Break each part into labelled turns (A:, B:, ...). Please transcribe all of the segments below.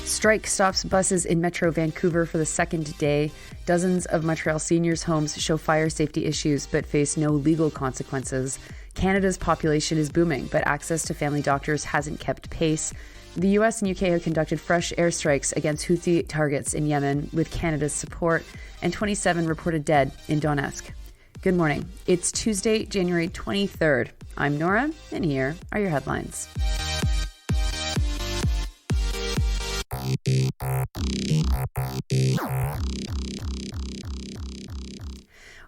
A: Strike stops buses in Metro Vancouver for the second day. Dozens of Montreal seniors' homes show fire safety issues but face no legal consequences. Canada's population is booming, but access to family doctors hasn't kept pace. The US and UK have conducted fresh airstrikes against Houthi targets in Yemen with Canada's support, and 27 reported dead in Donetsk. Good morning. It's Tuesday, January 23rd. I'm Nora, and here are your headlines.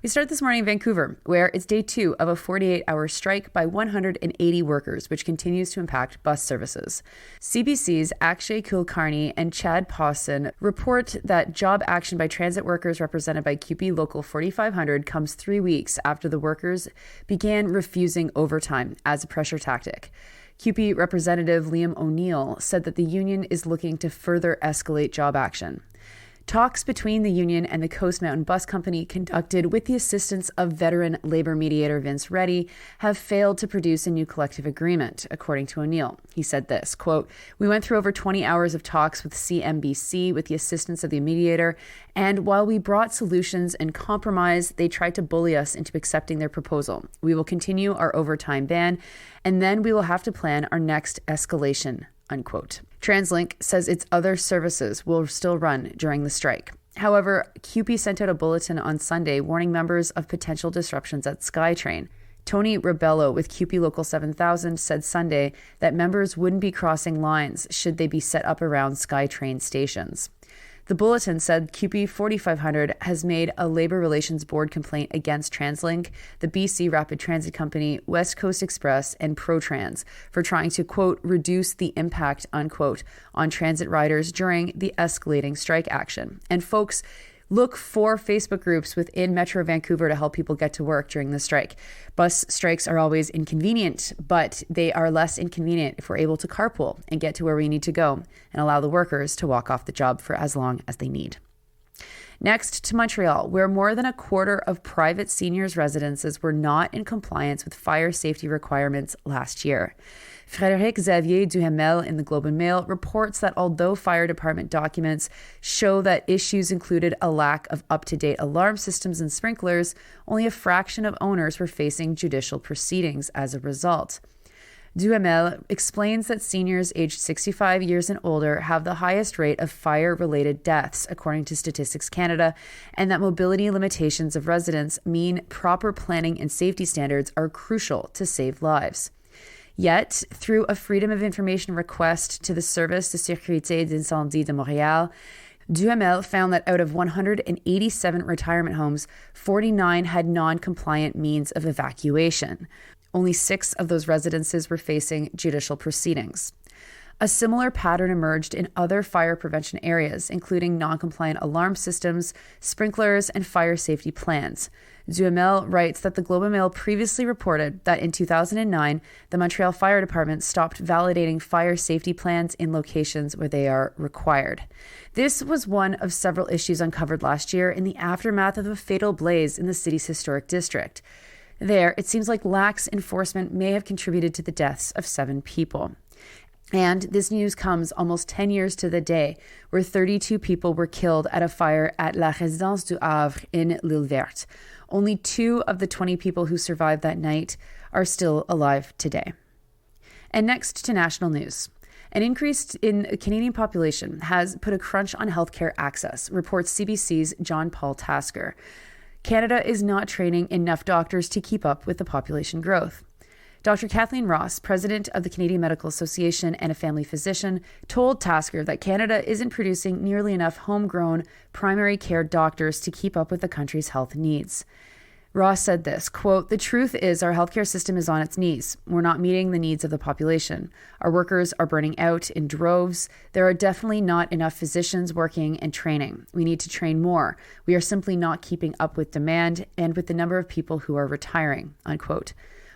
A: We start this morning in Vancouver, where it's day 2 of a 48-hour strike by 180 workers, which continues to impact bus services. CBC's Akshay Kulkarni and Chad Pawson report that job action by transit workers represented by CUPE Local 4500 comes 3 weeks after the workers began refusing overtime as a pressure tactic. CUPE Representative Liam O'Neill said that the union is looking to further escalate job action. Talks between the union and the Coast Mountain Bus Company, conducted with the assistance of veteran labor mediator Vince Reddy, have failed to produce a new collective agreement, according to O'Neill. He said this, quote, "We went through over 20 hours of talks with CMBC with the assistance of the mediator, and while we brought solutions and compromise, they tried to bully us into accepting their proposal. We will continue our overtime ban, and then we will have to plan our next escalation," unquote. TransLink says its other services will still run during the strike. However, CUPE sent out a bulletin on Sunday warning members of potential disruptions at SkyTrain. Tony Rebello with CUPE Local 7000 said Sunday that members wouldn't be crossing lines should they be set up around SkyTrain stations. The bulletin said CUPE 4500 has made a Labour Relations Board complaint against TransLink, the BC Rapid Transit Company, West Coast Express, and ProTrans for trying to, quote, reduce the impact, unquote, on transit riders during the escalating strike action. And folks, look for Facebook groups within Metro Vancouver to help people get to work during the strike. Bus strikes are always inconvenient, but they are less inconvenient if we're able to carpool and get to where we need to go and allow the workers to walk off the job for as long as they need. Next to Montreal, where more than a quarter of private seniors' residences were not in compliance with fire safety requirements last year. Frédéric Xavier Duhamel in the Globe and Mail reports that although fire department documents show that issues included a lack of up-to-date alarm systems and sprinklers, only a fraction of owners were facing judicial proceedings as a result. Duhamel explains that seniors aged 65 years and older have the highest rate of fire-related deaths, according to Statistics Canada, and that mobility limitations of residents mean proper planning and safety standards are crucial to save lives. Yet, through a Freedom of Information request to the Service de Sécurité d'Incendie de Montréal, Duhamel found that out of 187 retirement homes, 49 had non-compliant means of evacuation. Only 6 of those residences were facing judicial proceedings. A similar pattern emerged in other fire prevention areas, including non-compliant alarm systems, sprinklers, and fire safety plans. Duhamel writes that the Globe and Mail previously reported that in 2009, the Montreal Fire Department stopped validating fire safety plans in locations where they are required. This was one of several issues uncovered last year in the aftermath of a fatal blaze in the city's historic district. There, it seems like lax enforcement may have contributed to the deaths of 7 people. And this news comes almost 10 years to the day where 32 people were killed at a fire at La Résidence du Havre in L'Île Verte. Only 2 of the 20 people who survived that night are still alive today. And next to national news. An increase in the Canadian population has put a crunch on healthcare access, reports CBC's John Paul Tasker. Canada is not training enough doctors to keep up with the population growth. Dr. Kathleen Ross, president of the Canadian Medical Association and a family physician, told Tasker that Canada isn't producing nearly enough homegrown primary care doctors to keep up with the country's health needs. Ross said this, quote, "The truth is our healthcare system is on its knees. We're not meeting the needs of the population. Our workers are burning out in droves. There are definitely not enough physicians working and training. We need to train more. We are simply not keeping up with demand and with the number of people who are retiring," unquote.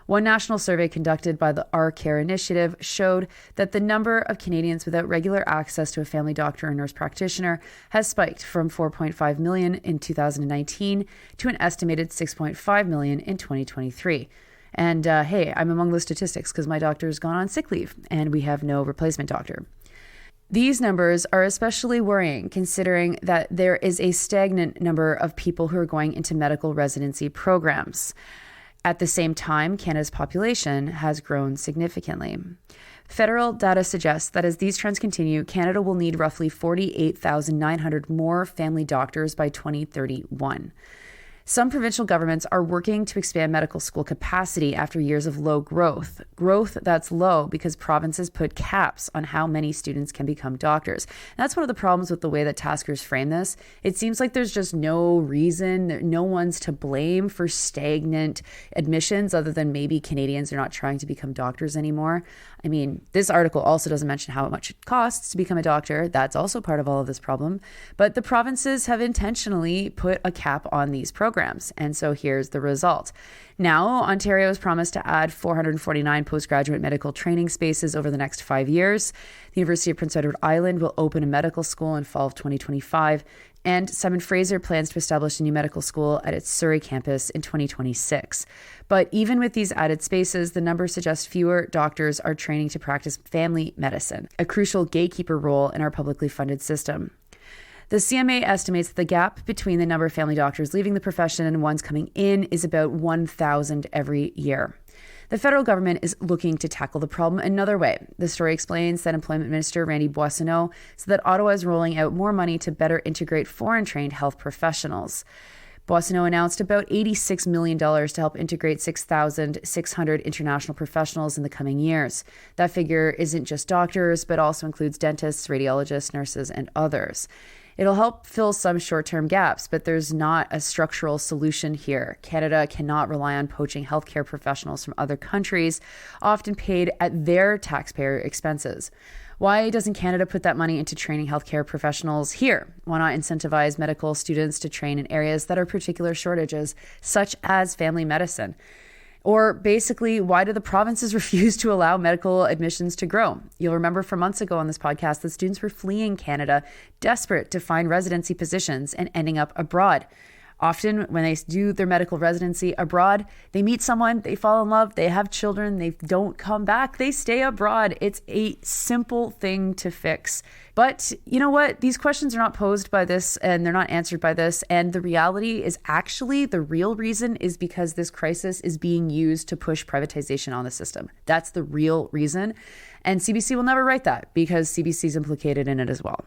A: One national survey conducted by the Our Care Initiative showed that the number of Canadians without regular access to a family doctor or nurse practitioner has spiked from 4.5 million in 2019 to an estimated 6.5 million in 2023. And hey, I'm among those statistics because my doctor's gone on sick leave and we have no replacement doctor. These numbers are especially worrying considering that there is a stagnant number of people who are going into medical residency programs. At the same time, Canada's population has grown significantly. Federal data suggests that as these trends continue, Canada will need roughly 48,900 more family doctors by 2031. Some provincial governments are working to expand medical school capacity after years of low growth. Growth that's low because provinces put caps on how many students can become doctors. And that's one of the problems with the way that taskers frame this. It seems like there's just no reason, no one's to blame for stagnant admissions other than maybe Canadians are not trying to become doctors anymore. I mean, this article also doesn't mention how much it costs to become a doctor. That's also part of all of this problem. But the provinces have intentionally put a cap on these programs. And so here's the result. Now, Ontario has promised to add 449 postgraduate medical training spaces over the next 5 years. The University of Prince Edward Island will open a medical school in fall of 2025. And Simon Fraser plans to establish a new medical school at its Surrey campus in 2026. But even with these added spaces, the numbers suggest fewer doctors are training to practice family medicine, a crucial gatekeeper role in our publicly funded system. The CMA estimates that the gap between the number of family doctors leaving the profession and ones coming in is about 1,000 every year. The federal government is looking to tackle the problem another way. The story explains that Employment Minister Randy Boissonnault said that Ottawa is rolling out more money to better integrate foreign-trained health professionals. Boissonnault announced about $86 million to help integrate 6,600 international professionals in the coming years. That figure isn't just doctors, but also includes dentists, radiologists, nurses, and others. It'll help fill some short-term gaps, but there's not a structural solution here. Canada cannot rely on poaching healthcare professionals from other countries, often paid at their taxpayer expenses. Why doesn't Canada put that money into training healthcare professionals here? Why not incentivize medical students to train in areas that are particular shortages, such as family medicine? Or basically, why do the provinces refuse to allow medical admissions to grow? You'll remember from months ago on this podcast that students were fleeing Canada, desperate to find residency positions and ending up abroad. Often when they do their medical residency abroad, they meet someone, they fall in love, they have children, they don't come back, they stay abroad. It's a simple thing to fix. But you know what? These questions are not posed by this and they're not answered by this. And the reality is actually the real reason is because this crisis is being used to push privatization on the system. That's the real reason. And CBC will never write that because CBC is implicated in it as well.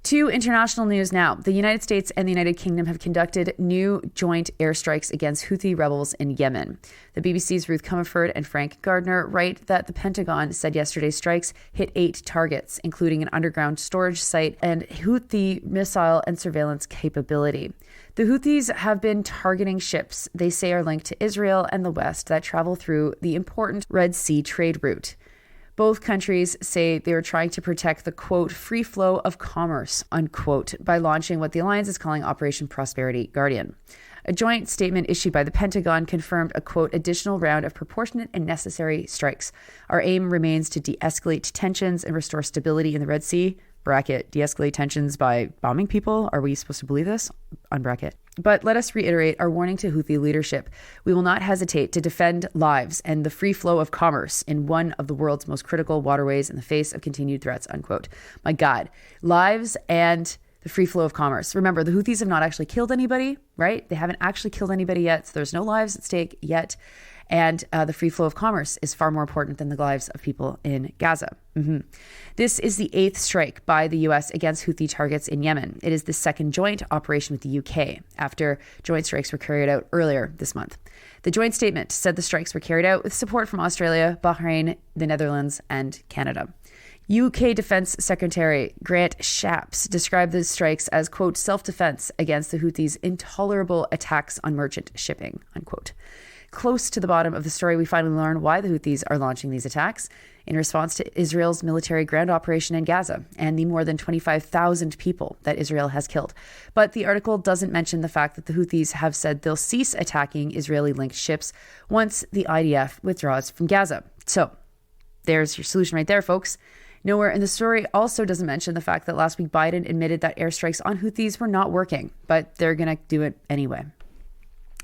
A: To international news now. The United States and the United Kingdom have conducted new joint airstrikes against Houthi rebels in Yemen. The BBC's Ruth Comerford and Frank Gardner write that the Pentagon said yesterday's strikes hit 8 targets, including an underground storage site and Houthi missile and surveillance capability. The Houthis have been targeting ships they say are linked to Israel and the West that travel through the important Red Sea trade route. Both countries say they are trying to protect the, quote, free flow of commerce, unquote, by launching what the alliance is calling Operation Prosperity Guardian. A joint statement issued by the Pentagon confirmed a, quote, additional round of proportionate and necessary strikes. Our aim remains to de-escalate tensions and restore stability in the Red Sea. Bracket, de-escalate tensions by bombing people? Are we supposed to believe this? Unbracket. But let us reiterate our warning to Houthi leadership. We will not hesitate to defend lives and the free flow of commerce in one of the world's most critical waterways in the face of continued threats, unquote. My God, lives and the free flow of commerce. Remember, the Houthis have not actually killed anybody, right? They haven't actually killed anybody yet, so there's no lives at stake yet. And the free flow of commerce is far more important than the lives of people in Gaza. This is the 8th strike by the U.S. against Houthi targets in Yemen. It is the second joint operation with the UK after joint strikes were carried out earlier this month. The joint statement said the strikes were carried out with support from Australia, Bahrain, the Netherlands, and Canada. UK Defense Secretary Grant Shapps described the strikes as, quote, self-defense against the Houthis' intolerable attacks on merchant shipping, unquote. Close to the bottom of the story, we finally learn why the Houthis are launching these attacks in response to Israel's military ground operation in Gaza and the more than 25,000 people that Israel has killed. But the article doesn't mention the fact that the Houthis have said they'll cease attacking Israeli-linked ships once the IDF withdraws from Gaza. So there's your solution right there, folks. Nowhere in the story also doesn't mention the fact that last week Biden admitted that airstrikes on Houthis were not working, but they're going to do it anyway.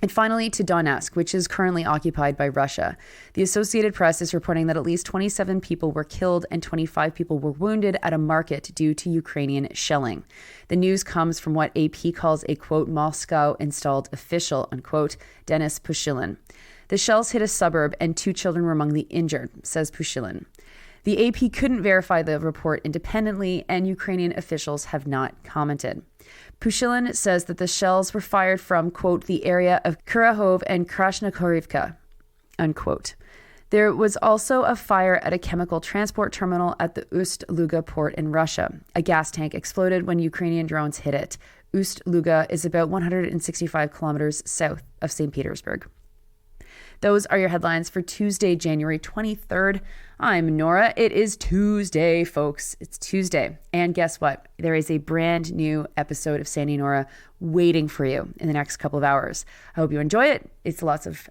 A: And finally, to Donetsk, which is currently occupied by Russia. The Associated Press is reporting that at least 27 people were killed and 25 people were wounded at a market due to Ukrainian shelling. The news comes from what AP calls a, quote, Moscow-installed official, unquote, Denis Pushilin. The shells hit a suburb and 2 children were among the injured, says Pushilin. The AP couldn't verify the report independently, and Ukrainian officials have not commented. Pushilin says that the shells were fired from, quote, the area of Kurahov and Krasnohorivka, unquote. There was also a fire at a chemical transport terminal at the Ust-Luga port in Russia. A gas tank exploded when Ukrainian drones hit it. Ust-Luga is about 165 kilometers south of St. Petersburg. Those are your headlines for Tuesday, January 23rd. I'm Nora. It is Tuesday, folks. It's Tuesday. And guess what? There is a brand new episode of Sandy and Nora waiting for you in the next couple of hours. I hope you enjoy it. It's lots of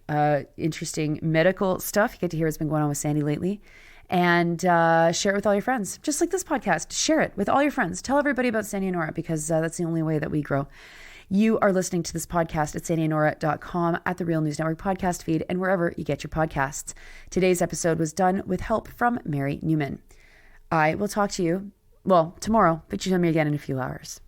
A: interesting medical stuff. You get to hear what's been going on with Sandy lately. And share it with all your friends. Just like this podcast, share it with all your friends. Tell everybody about Sandy and Nora because that's the only way that we grow. You are listening to this podcast at sandyandnora.com, at the Real News Network podcast feed, and wherever you get your podcasts. Today's episode was done with help from Mary Newman. I will talk to you, tomorrow, but you tell me again in a few hours.